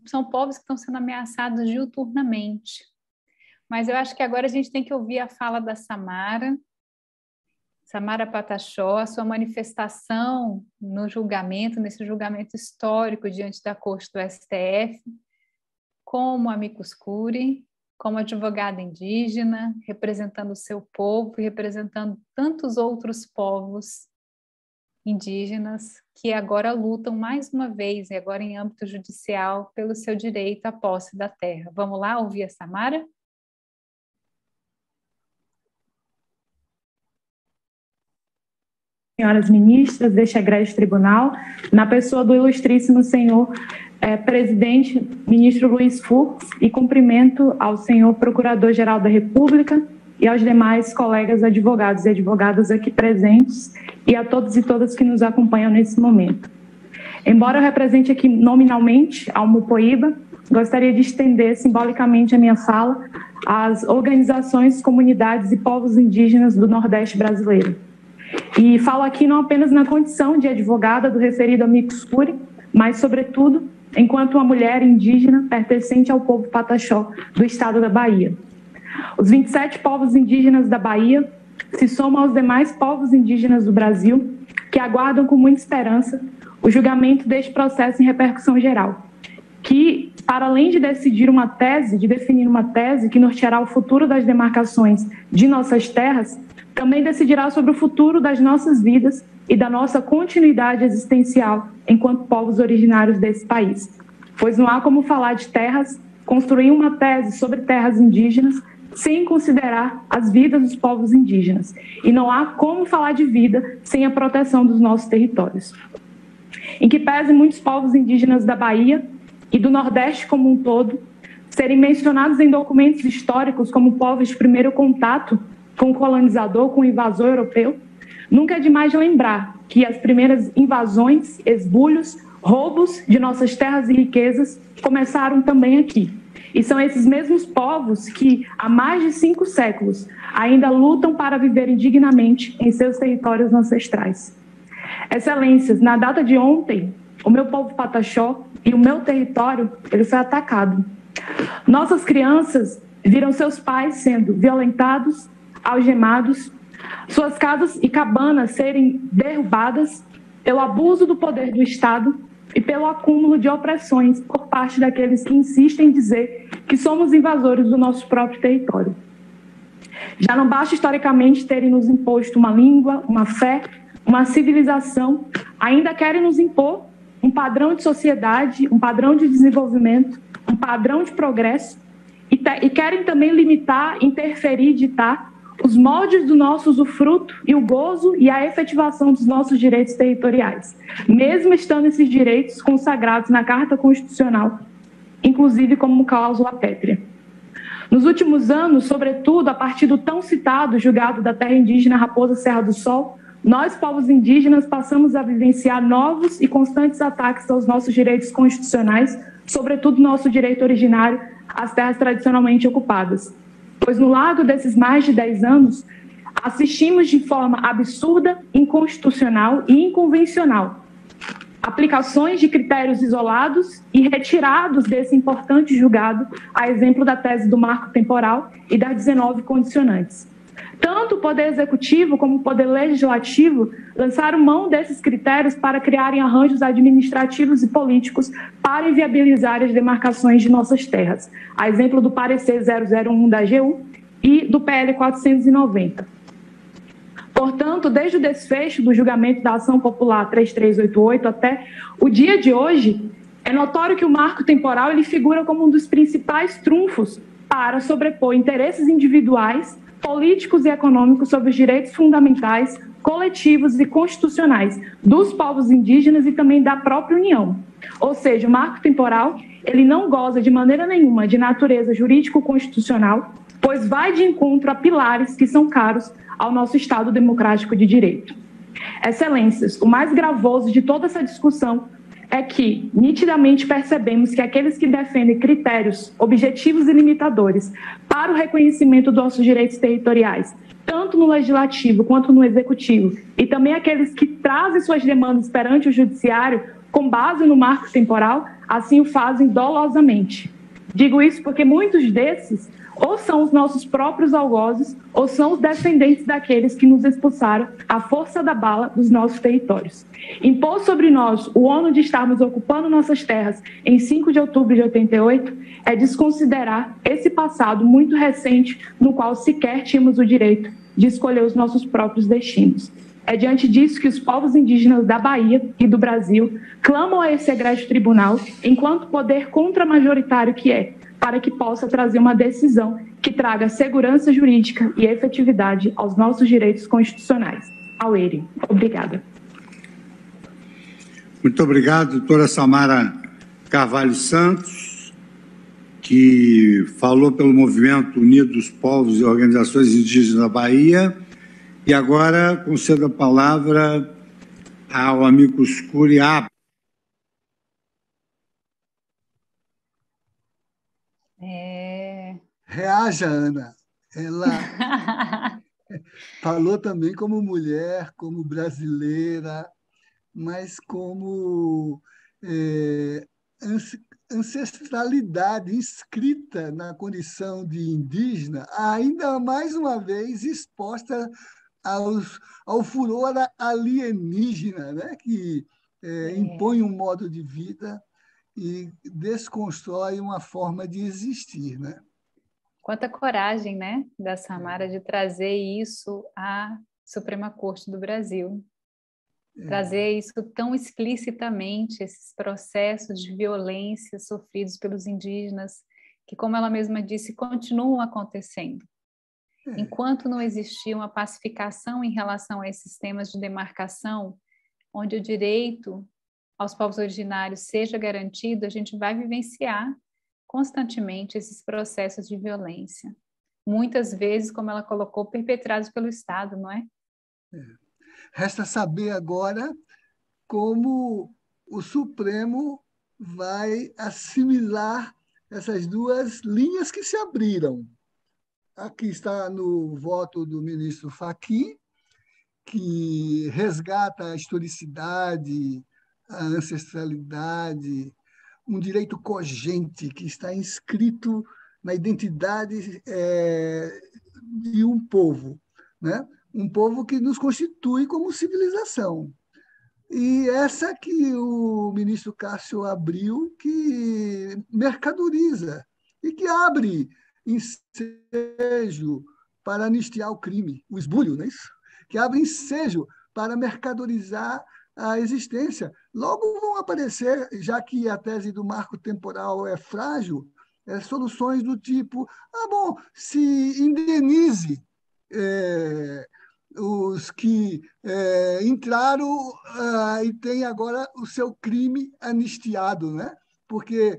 São povos que estão sendo ameaçados diuturnamente. Mas eu acho que agora a gente tem que ouvir a fala da Samara Pataxó, a sua manifestação no julgamento, nesse julgamento histórico diante da Corte do STF, como amicus curiae, como advogada indígena, representando o seu povo e representando tantos outros povos indígenas que agora lutam mais uma vez, e agora em âmbito judicial, pelo seu direito à posse da terra. Vamos lá ouvir a Samara? Senhoras ministras deste egrégio tribunal, na pessoa do ilustríssimo senhor presidente, ministro Luiz Fux, e cumprimento ao senhor procurador-geral da República e aos demais colegas advogados e advogadas aqui presentes e a todos e todas que nos acompanham nesse momento. Embora eu represente aqui nominalmente a Umupoíba, gostaria de estender simbolicamente a minha fala às organizações, comunidades e povos indígenas do Nordeste brasileiro. E falo aqui não apenas na condição de advogada do referido amicus curiae, mas, sobretudo, enquanto uma mulher indígena pertencente ao povo Pataxó do estado da Bahia. Os 27 povos indígenas da Bahia se soma aos demais povos indígenas do Brasil, que aguardam com muita esperança o julgamento deste processo em repercussão geral, que, para além de definir uma tese que norteará o futuro das demarcações de nossas terras, também decidirá sobre o futuro das nossas vidas e da nossa continuidade existencial enquanto povos originários desse país. Pois não há como falar de terras, construir uma tese sobre terras indígenas, sem considerar as vidas dos povos indígenas. E não há como falar de vida sem a proteção dos nossos territórios. Em que pese muitos povos indígenas da Bahia e do Nordeste como um todo serem mencionados em documentos históricos como povos de primeiro contato com o colonizador, com o invasor europeu, nunca é demais lembrar que as primeiras invasões, esbulhos, roubos de nossas terras e riquezas começaram também aqui. E são esses mesmos povos que, há mais de 5 séculos, ainda lutam para viverem dignamente em seus territórios ancestrais. Excelências, na data de ontem, o meu povo Pataxó e o meu território, ele foi atacado. Nossas crianças viram seus pais sendo violentados, algemados, suas casas e cabanas serem derrubadas pelo abuso do poder do Estado e pelo acúmulo de opressões por parte daqueles que insistem em dizer que somos invasores do nosso próprio território. Já não basta historicamente terem nos imposto uma língua, uma fé, uma civilização, ainda querem nos impor um padrão de sociedade, um padrão de desenvolvimento, um padrão de progresso e querem também limitar, interferir, ditar os moldes do nosso usufruto e o gozo e a efetivação dos nossos direitos territoriais, mesmo estando esses direitos consagrados na Carta Constitucional, inclusive como cláusula pétrea. Nos últimos anos, sobretudo a partir do tão citado julgado da terra indígena Raposa Serra do Sol, nós, povos indígenas, passamos a vivenciar novos e constantes ataques aos nossos direitos constitucionais, sobretudo nosso direito originário às terras tradicionalmente ocupadas. Pois no largo desses mais de 10 anos, assistimos de forma absurda, inconstitucional e inconvencional aplicações de critérios isolados e retirados desse importante julgado, a exemplo da tese do marco temporal e das 19 condicionantes. Tanto o Poder Executivo como o Poder Legislativo lançaram mão desses critérios para criarem arranjos administrativos e políticos para inviabilizar as demarcações de nossas terras, a exemplo do parecer 001 da AGU e do PL 490. Portanto, desde o desfecho do julgamento da Ação Popular 3388 até o dia de hoje, é notório que o marco temporal ele figura como um dos principais trunfos para sobrepor interesses individuais, políticos e econômicos sobre os direitos fundamentais, coletivos e constitucionais dos povos indígenas e também da própria União. Ou seja, o marco temporal ele não goza de maneira nenhuma de natureza jurídico-constitucional, pois vai de encontro a pilares que são caros ao nosso Estado democrático de direito. Excelências, o mais gravoso de toda essa discussão é que, nitidamente, percebemos que aqueles que defendem critérios objetivos e limitadores para o reconhecimento dos nossos direitos territoriais, tanto no Legislativo quanto no Executivo, e também aqueles que trazem suas demandas perante o Judiciário com base no marco temporal, assim o fazem dolosamente. Digo isso porque muitos desses ou são os nossos próprios algozes, ou são os descendentes daqueles que nos expulsaram à força da bala dos nossos territórios. Impor sobre nós o ônus de estarmos ocupando nossas terras em 5 de outubro de 88 é desconsiderar esse passado muito recente no qual sequer tínhamos o direito de escolher os nossos próprios destinos. É diante disso que os povos indígenas da Bahia e do Brasil clamam a esse egrégio tribunal, enquanto poder contramajoritário que é, para que possa trazer uma decisão que traga segurança jurídica e efetividade aos nossos direitos constitucionais. Auere. Obrigada. Muito obrigado, doutora Samara Carvalho Santos, que falou pelo Movimento Unidos Povos e Organizações Indígenas da Bahia. E agora concedo a palavra ao amigo Curiá. Reaja, Ana. Ela falou também como mulher, como brasileira, mas como ancestralidade inscrita na condição de indígena, ainda mais uma vez exposta ao furor alienígena, né? Que impõe um modo de vida e desconstrói uma forma de existir, né? Quanta coragem, né, da Samara de trazer isso à Suprema Corte do Brasil. Trazer isso tão explicitamente, esses processos de violência sofridos pelos indígenas, que, como ela mesma disse, continuam acontecendo. Enquanto não existir uma pacificação em relação a esses temas de demarcação, onde o direito aos povos originários seja garantido, a gente vai vivenciar constantemente esses processos de violência. Muitas vezes, como ela colocou, perpetrados pelo Estado, não é? Resta saber agora como o Supremo vai assimilar essas duas linhas que se abriram. Aqui está no voto do ministro Fachin, que resgata a historicidade, a ancestralidade, um direito cogente que está inscrito na identidade de um povo, né? Um povo que nos constitui como civilização. E essa que o ministro Cássio abriu, que mercadoriza e que abre ensejo para anistiar o crime, o esbulho, não é isso? Que abre ensejo para mercadorizar a existência. Logo vão aparecer, já que a tese do marco temporal é frágil, soluções do tipo, se indenize os que entraram e têm agora o seu crime anistiado, né? Porque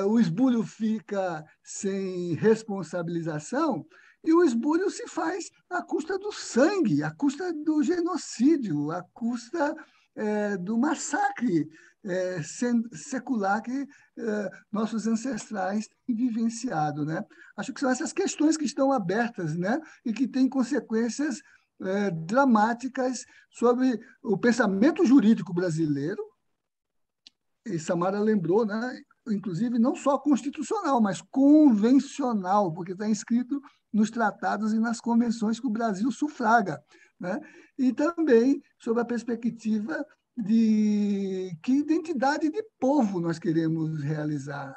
o esbulho fica sem responsabilização e o esbulho se faz à custa do sangue, à custa do genocídio, à custa do massacre secular que nossos ancestrais têm vivenciado, né? Acho que são essas questões que estão abertas, né? E que têm consequências dramáticas sobre o pensamento jurídico brasileiro. E Samara lembrou, né? Inclusive não só constitucional, mas convencional, porque está inscrito nos tratados e nas convenções que o Brasil sufraga, né? E também sobre a perspectiva de que identidade de povo nós queremos realizar.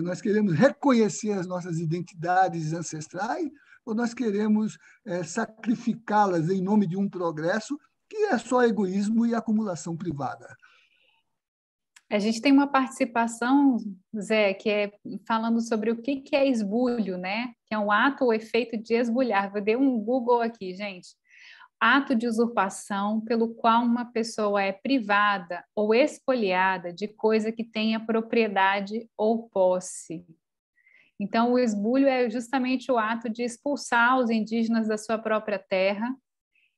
Nós queremos reconhecer as nossas identidades ancestrais ou nós queremos sacrificá-las em nome de um progresso que é só egoísmo e acumulação privada? A gente tem uma participação, Zé, que é falando sobre o que é esbulho, né? Que é um ato ou efeito de esbulhar. Eu dei um Google aqui, gente. Ato de usurpação pelo qual uma pessoa é privada ou expoliada de coisa que tenha propriedade ou posse. Então, o esbulho é justamente o ato de expulsar os indígenas da sua própria terra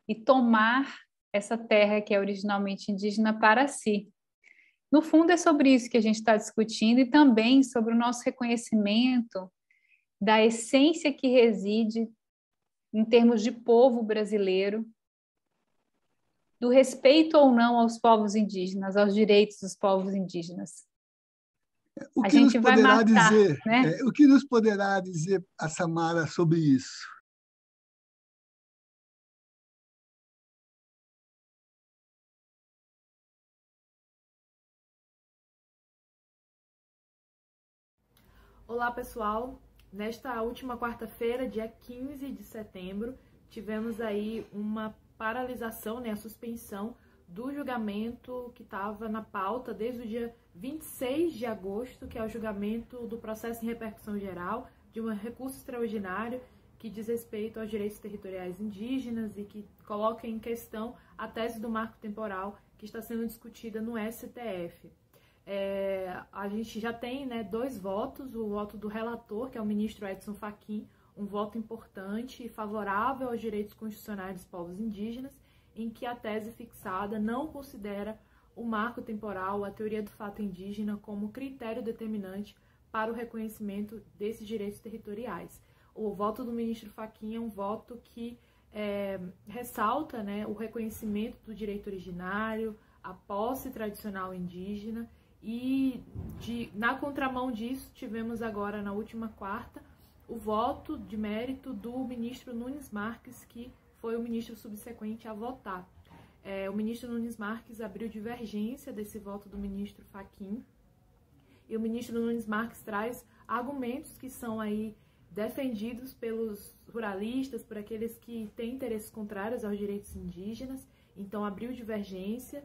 e tomar essa terra que é originalmente indígena para si. No fundo, é sobre isso que a gente está discutindo e também sobre o nosso reconhecimento da essência que reside em termos de povo brasileiro, do respeito ou não aos povos indígenas, aos direitos dos povos indígenas. O que nos poderá dizer, né? O que nos poderá dizer a Samara sobre isso? Olá, pessoal. Nesta última quarta-feira, dia 15 de setembro, tivemos aí uma paralisação, né, a suspensão do julgamento que estava na pauta desde o dia 26 de agosto, que é o julgamento do processo em repercussão geral de um recurso extraordinário que diz respeito aos direitos territoriais indígenas e que coloca em questão a tese do marco temporal que está sendo discutida no STF. A gente já tem, né, dois votos, o voto do relator, que é o ministro Edson Fachin, um voto importante e favorável aos direitos constitucionais dos povos indígenas, em que a tese fixada não considera o marco temporal, a teoria do fato indígena, como critério determinante para o reconhecimento desses direitos territoriais. O voto do ministro Fachin é um voto que ressalta, né, o reconhecimento do direito originário, a posse tradicional indígena, e na contramão disso tivemos agora, na última quarta, o voto de mérito do ministro Nunes Marques, que foi o ministro subsequente a votar. O ministro Nunes Marques abriu divergência desse voto do ministro Fachin, e o ministro Nunes Marques traz argumentos que são aí defendidos pelos ruralistas, por aqueles que têm interesses contrários aos direitos indígenas. Então, abriu divergência,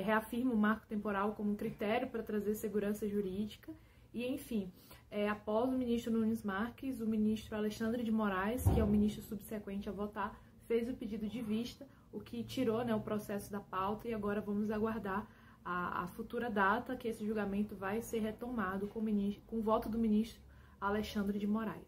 reafirma o marco temporal como critério para trazer segurança jurídica. E, enfim, após o ministro Nunes Marques, o ministro Alexandre de Moraes, que é o ministro subsequente a votar, fez o pedido de vista, o que tirou, né, o processo da pauta, e agora vamos aguardar a futura data que esse julgamento vai ser retomado com o voto do ministro Alexandre de Moraes.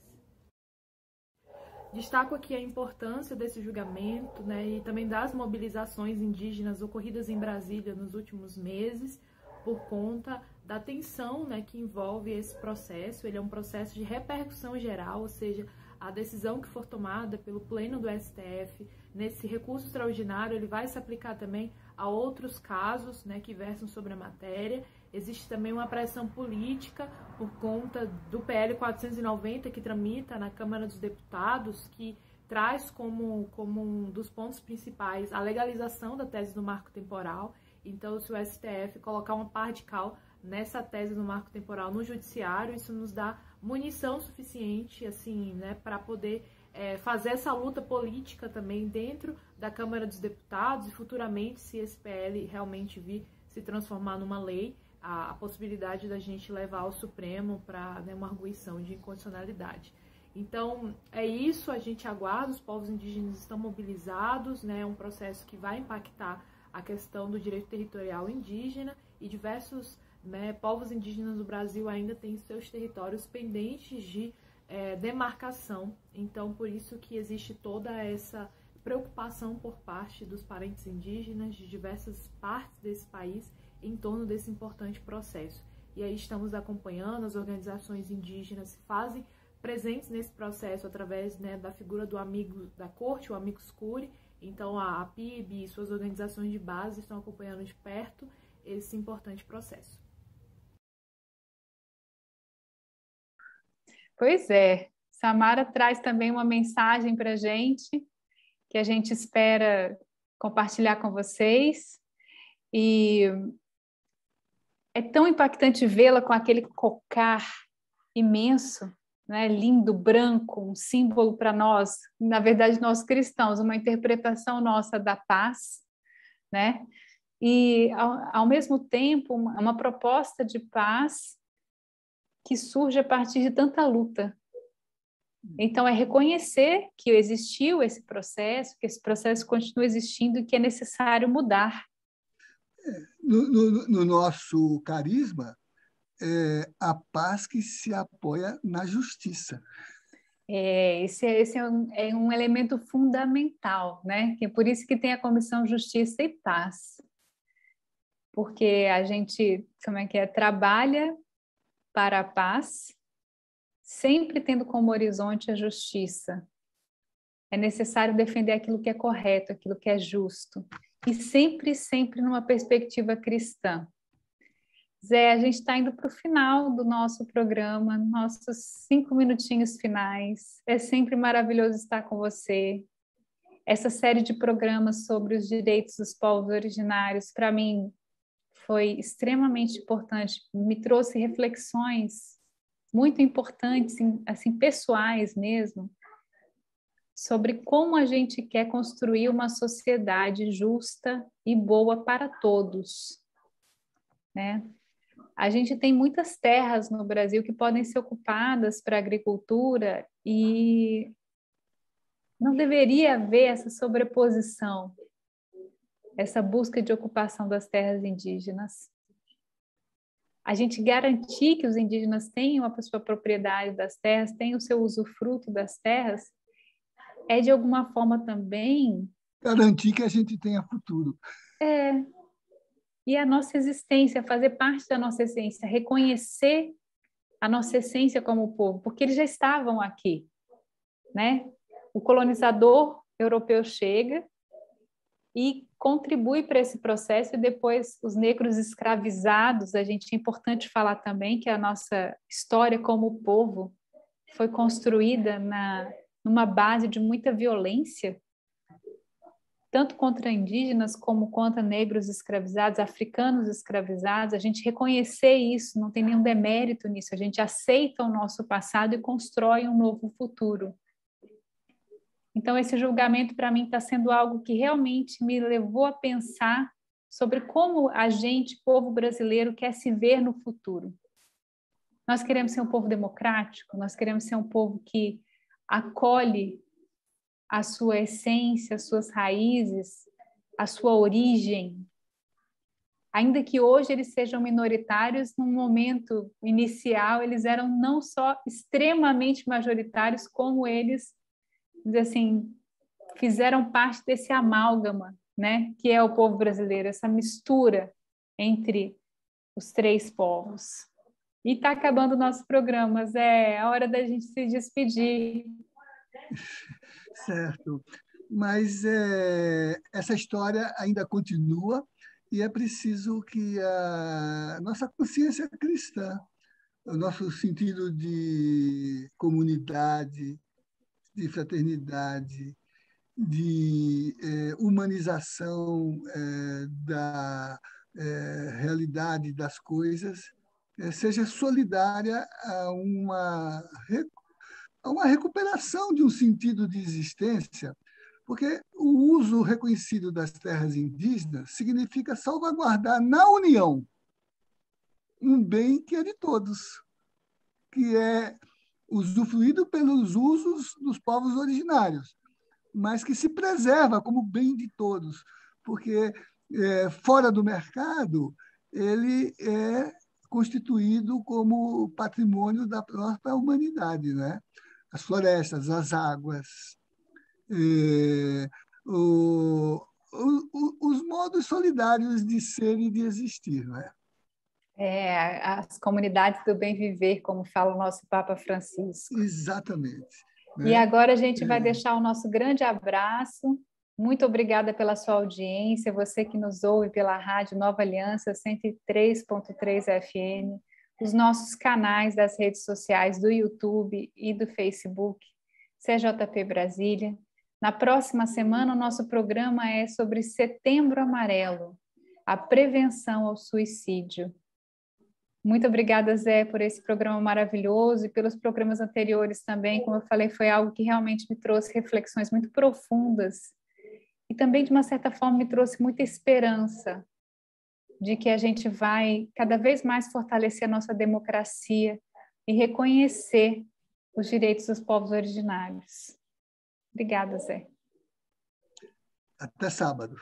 Destaco aqui a importância desse julgamento, né, e também das mobilizações indígenas ocorridas em Brasília nos últimos meses, por conta da tensão, né, que envolve esse processo. Ele é um processo de repercussão geral, ou seja, a decisão que for tomada pelo Pleno do STF nesse recurso extraordinário, ele vai se aplicar também a outros casos, né, que versam sobre a matéria. Existe também uma pressão política por conta do PL 490, que tramita na Câmara dos Deputados, que traz como um dos pontos principais a legalização da tese do marco temporal. Então, se o STF colocar uma pá de cal nessa tese do marco temporal no judiciário, isso nos dá munição suficiente, assim, né, para poder fazer essa luta política também dentro da Câmara dos Deputados, e futuramente, se esse PL realmente vir se transformar numa lei, a possibilidade da gente levar ao Supremo para, né, uma arguição de inconstitucionalidade. Então, é isso, a gente aguarda, os povos indígenas estão mobilizados, né, é um processo que vai impactar a questão do direito territorial indígena, e diversos, né, povos indígenas do Brasil ainda têm seus territórios pendentes de demarcação. Então, por isso que existe toda essa preocupação por parte dos parentes indígenas de diversas partes desse país em torno desse importante processo. E aí estamos acompanhando, as organizações indígenas se fazem presentes nesse processo através, né, da figura do amigo da corte, o amicus curiae. Então, a PIB e suas organizações de base estão acompanhando de perto esse importante processo. Pois é, Samara traz também uma mensagem para a gente, que a gente espera compartilhar com vocês, e é tão impactante vê-la com aquele cocar imenso, né, lindo, branco, um símbolo para nós, na verdade nós cristãos, uma interpretação nossa da paz, né, e ao mesmo tempo uma proposta de paz que surge a partir de tanta luta. Então, é reconhecer que existiu esse processo, que esse processo continua existindo e que é necessário mudar. No nosso carisma, é a paz que se apoia na justiça. Esse é um elemento fundamental, né? Que é por isso que tem a Comissão Justiça e Paz. Porque a gente, trabalha para a paz, sempre tendo como horizonte a justiça. É necessário defender aquilo que é correto, aquilo que é justo. E sempre, sempre numa perspectiva cristã. Zé, a gente está indo para o final do nosso programa, nossos 5 minutinhos finais. É sempre maravilhoso estar com você. Essa série de programas sobre os direitos dos povos originários, para mim, foi extremamente importante. Me trouxe reflexões muito importantes, assim, pessoais mesmo, sobre como a gente quer construir uma sociedade justa e boa para todos, né? A gente tem muitas terras no Brasil que podem ser ocupadas para agricultura e não deveria haver essa sobreposição, essa busca de ocupação das terras indígenas. A gente garantir que os indígenas tenham a sua propriedade das terras, tenham o seu usufruto das terras, é de alguma forma também garantir que a gente tenha futuro. E a nossa existência, fazer parte da nossa essência, reconhecer a nossa essência como povo, porque eles já estavam aqui, né? O colonizador europeu chega e contribui para esse processo, e depois os negros escravizados. É importante falar também que a nossa história como povo foi construída numa base de muita violência, tanto contra indígenas como contra negros escravizados, africanos escravizados, a gente reconhecer isso, não tem nenhum demérito nisso, a gente aceita o nosso passado e constrói um novo futuro. Então, esse julgamento, para mim, está sendo algo que realmente me levou a pensar sobre como a gente, povo brasileiro, quer se ver no futuro. Nós queremos ser um povo democrático, nós queremos ser um povo que acolhe a sua essência, as suas raízes, a sua origem. Ainda que hoje eles sejam minoritários, num momento inicial eles eram não só extremamente majoritários, como eles, assim, fizeram parte desse amálgama, né, que é o povo brasileiro, essa mistura entre os três povos. E está acabando o nosso programa, é a hora da gente se despedir. Certo, mas essa história ainda continua e é preciso que a nossa consciência cristã, o nosso sentido de comunidade, de fraternidade, de humanização da realidade das coisas, seja solidária a uma recuperação de um sentido de existência, porque o uso reconhecido das terras indígenas significa salvaguardar na união um bem que é de todos, que é usufruído pelos usos dos povos originários, mas que se preserva como bem de todos, porque fora do mercado ele é constituído como patrimônio da própria humanidade, né? As florestas, as águas, os modos solidários de ser e de existir, não é? As comunidades do bem viver, como fala o nosso Papa Francisco. Exatamente. E agora a gente vai deixar o nosso grande abraço. Muito obrigada pela sua audiência, você que nos ouve pela Rádio Nova Aliança 103.3 FM, os nossos canais das redes sociais do YouTube e do Facebook, CJP Brasília. Na próxima semana, o nosso programa é sobre Setembro Amarelo, a prevenção ao suicídio. Muito obrigada, Zé, por esse programa maravilhoso e pelos programas anteriores também. Como eu falei, foi algo que realmente me trouxe reflexões muito profundas e também, de uma certa forma, me trouxe muita esperança de que a gente vai cada vez mais fortalecer a nossa democracia e reconhecer os direitos dos povos originários. Obrigada, Zé. Até sábado.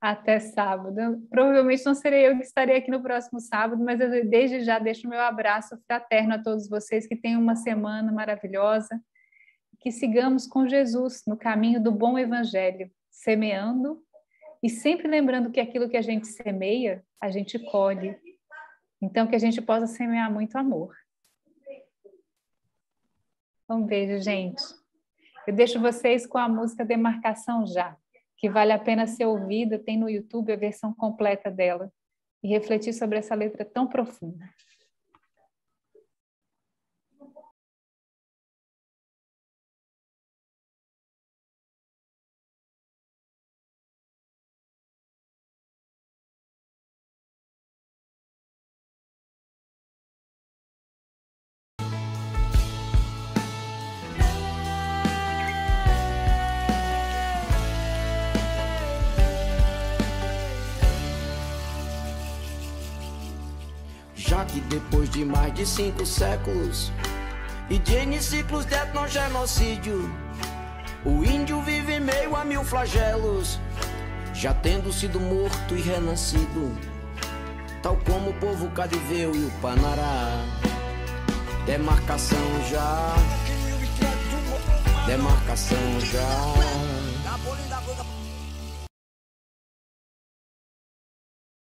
Até sábado. Provavelmente não serei eu que estarei aqui no próximo sábado, mas eu desde já deixo o meu abraço fraterno a todos vocês, que tenham uma semana maravilhosa, que sigamos com Jesus no caminho do bom evangelho, semeando e sempre lembrando que aquilo que a gente semeia, a gente colhe. Então, que a gente possa semear muito amor. Um beijo, gente. Eu deixo vocês com a música Demarcação Já, que vale a pena ser ouvida, tem no YouTube a versão completa dela, e refletir sobre essa letra tão profunda. Já que depois de mais de 5 séculos e de N ciclos de etnogenocídio, o índio vive em meio a 1000 flagelos, já tendo sido morto e renascido, tal como o povo cadiveu e o Panará. Demarcação já, demarcação já.